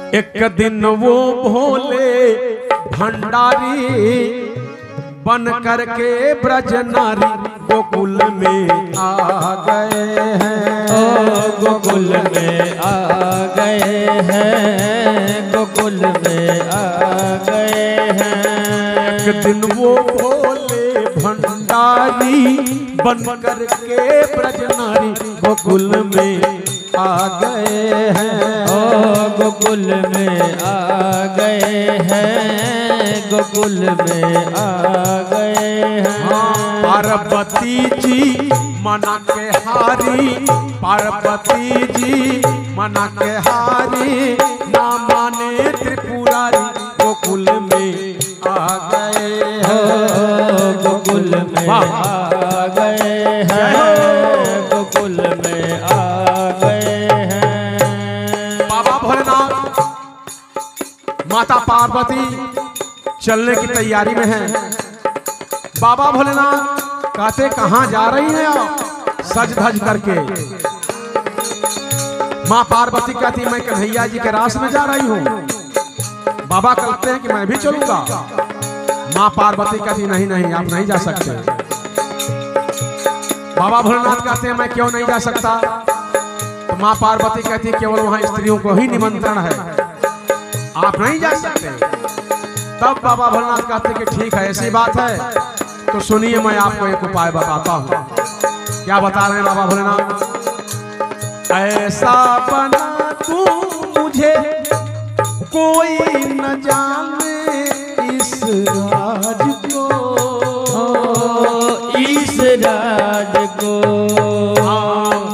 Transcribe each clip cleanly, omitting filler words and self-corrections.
एक दिन वो भोले भंडारी बन करके ब्रज नारी गोकुल में आ गए हैं। गोकुल में आ गए हैं, गोकुल में आ गए हैं। एक दिन वो भोले भंडारी बन करके ब्रज नारी गोकुल में आ गए हैं। गोकुल में आ गए हैं, गोकुल में आ गए हैं। पार्वती जी मना के हारी, पार्वती जी मना के हारी, ना माने त्रिपुरारी गोकुल में आ गए हैं। गोकुल में आ गए हैं, गोकुल में आ गए हैं। बाबा भोलेनाथ माता पार्वती चलने की तैयारी में हैं। बाबा भोलेनाथ कहते कहाँ जा रही हैं आप सज धज करके। माँ पार्वती कहती मैं कन्हैया जी के रास में जा रही हूँ। बाबा कहते हैं कि मैं भी चलूंगा। माँ पार्वती कहती नहीं नहीं आप नहीं जा सकते। बाबा भोलेनाथ कहते हैं मैं क्यों नहीं जा सकता। तो माँ पार्वती कहती है केवल वहां स्त्रियों को ही निमंत्रण है, आप नहीं जा सकते। तब बाबा भोलेनाथ कहते हैं कि ठीक है ऐसी बात है तो सुनिए मैं आपको एक उपाय बताता हूँ। क्या बता रहे हैं बाबा भोलेनाथ। ऐसा बना तू मुझे कोई न जाने इस राज को, इस राज को।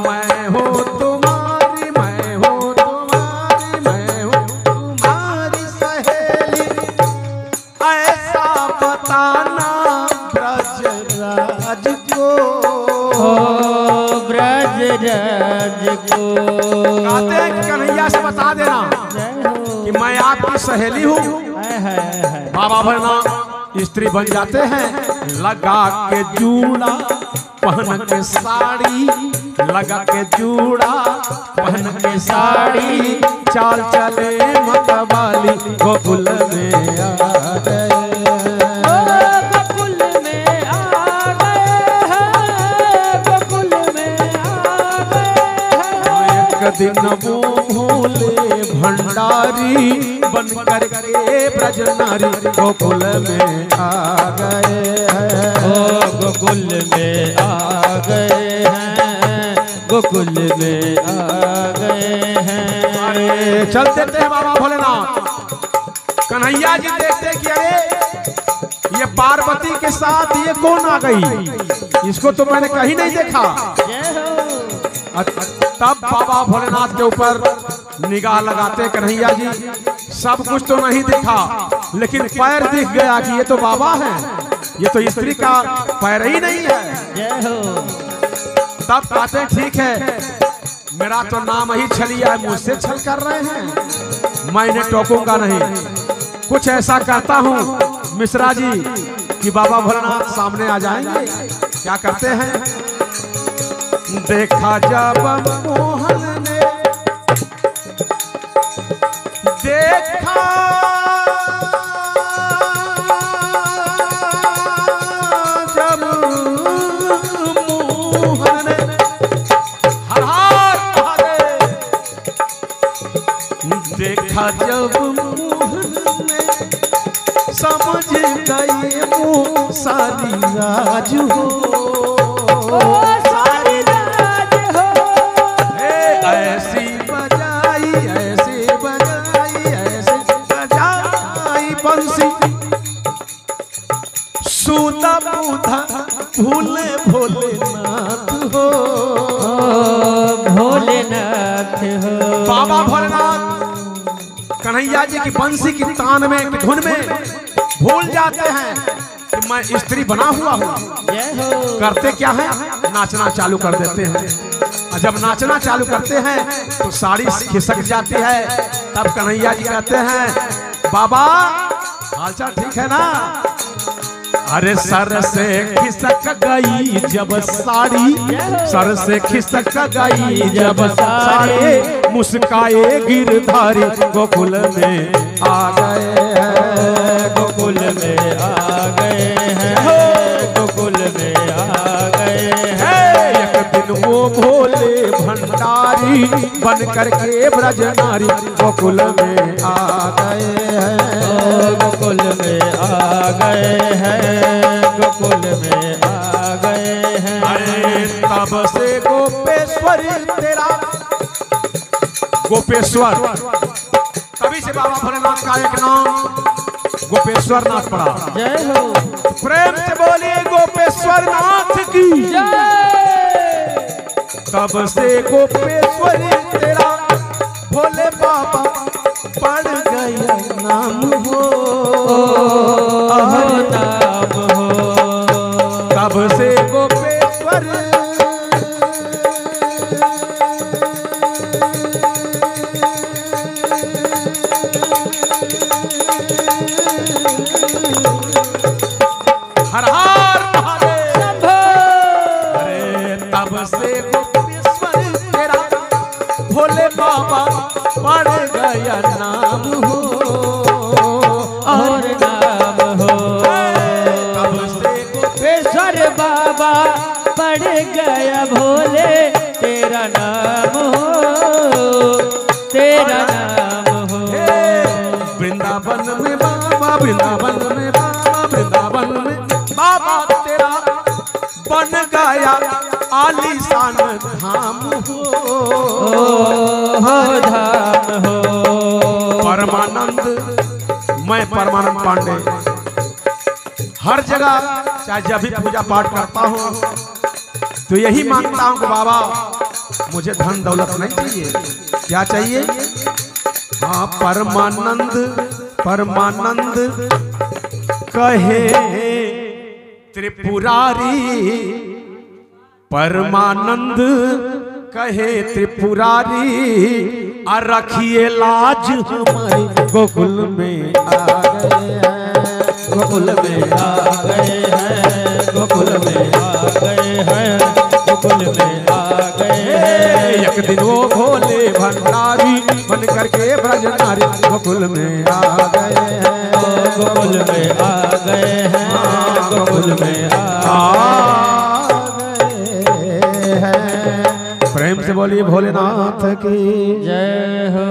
मैं हो तुम्हारी, मैं हो तुम्हारी, मैं हो तुम्हारी सहेली, ऐसा बताना ब्रजराज को, ब्रजराज को। कहते हैं कि कन्हैया से बता देना कि मैं आपकी सहेली हूँ। बाबा भोलेनाथ स्त्री बन जाते हैं। लगा के जूड़ा पहन के साड़ी, लगा के जूड़ा पहन के साड़ी, चाल चले मतवाली गोकुल में आ गए। गोकुल में आ गए हैं, गोकुल में आ गए हैं। एक दिन वो भोले भंडारी बन करके ब्रज नारी गोकुल में आ गए हैं। गोकुल में आ गए हैं, गोकुल में आ गए हैं। अरे चल देते हैं बाबा भोलेनाथ। कन्हैया जी देखते कि अरे ये पार्वती के साथ ये कौन आ गई, इसको तो मैंने कहीं नहीं देखा। तब बाबा भोलेनाथ के ऊपर निगाह लगाते कन्हैया जी। सब कुछ तो नहीं दिखा लेकिन पैर दिख गया कि ये तो बाबा हैं, ये तो स्त्री का पैर ही नहीं है। तब कहते हैं ठीक है मेरा तो नाम ही छलिया है, मुझसे छल कर रहे हैं, मैं इन्हें टोकूंगा नहीं। कुछ ऐसा करता हूँ मिश्रा जी कि बाबा भोलेनाथ सामने आ जाएंगे। क्या करते हैं, देखा जब मोहन ने देखा जब मोहन ने, हर हाथ महादेव, देखा जब मोहन ने समझ गए वो सारी राज हो, सारी राज हो। ऐसी बजाई, ऐसी बजाई, ऐसी बजाई बंसी, सूता बूढ़ा भूले भोलेनाथ हो, भोलेनाथ हो। बाबा भोलेनाथ कन्हैया जी की बंसी की तान में की धुन में भूल जाते हैं कि मैं स्त्री बना हुआ हूँ। करते क्या है, नाचना चालू कर देते हैं। और जब नाचना चालू करते हैं तो साड़ी खिसक जाती है। तब कन्हैया जी कहते हैं बाबा हालचाल ठीक है ना। अरे सर से खिसक गई जब साड़ी, सर से खिसक गई जब साड़ी, मुस्काए गिरधारी गोकुल में आ गए हैं, गोकुल में आ गए हैं, गोकुल में आ गए हैं। एक दिन वो भोले भंडारी बन करके ब्रज नारी गोकुल में आ गए हैं, गोकुल में आ गए हैं, गोकुल में आ गए हैं। अरे तब से गोपेश्वर तेरा गोपेश्वर, तभी से बाबा भोलेनाथ का एक नाम गोपेश्वर नाथ पड़ा। जय हो, प्रेम से बोलिए गोपेश्वर नाथ की। जय। तब से गोपेश्वर तेरा भोले बाबा पड़ गया नाम हो, नाम हो। तब से गोपेश्वर हर हर महादेव। अरे तब से गोपेश्वर तेरा भोले बाबा पड़ गया नाम हो, और नाम हो। तब से गोपेश्वर बाबा पड़ गया भोले तेरा नाम हो, तेरा नाम हो। वृंदावन में बाबा, वृंदावन में बाबा, वृंदावन में बाबा तेरा बन गया आलीशान धाम हो, धाम हो। परमानंद, मैं परमानंद पांडे हर जगह चाहे जब भी पूजा पाठ करता हूँ तो यही मांगता हूँ कि बाबा मुझे धन दौलत नहीं चाहिए, क्या चाहिए? हाँ, परमानंद, परमानंद कहे त्रिपुरारी, परमानंद कहे त्रिपुरारी, आ रखिए लाज हमारी गोकुल में आ गए हैं, गोकुल में आ गए हैं, गोकुल में आ गए हैं, गोकुल में आ गए हैं। एक दिन वो भोले भंडारी बन करके ब्रज नारी गोकुल में आ गए हैं, गोकुल में आ गए हैं, गोकुल में आ गए हैं। प्रेम से बोलिए भोलेनाथ की जय हो।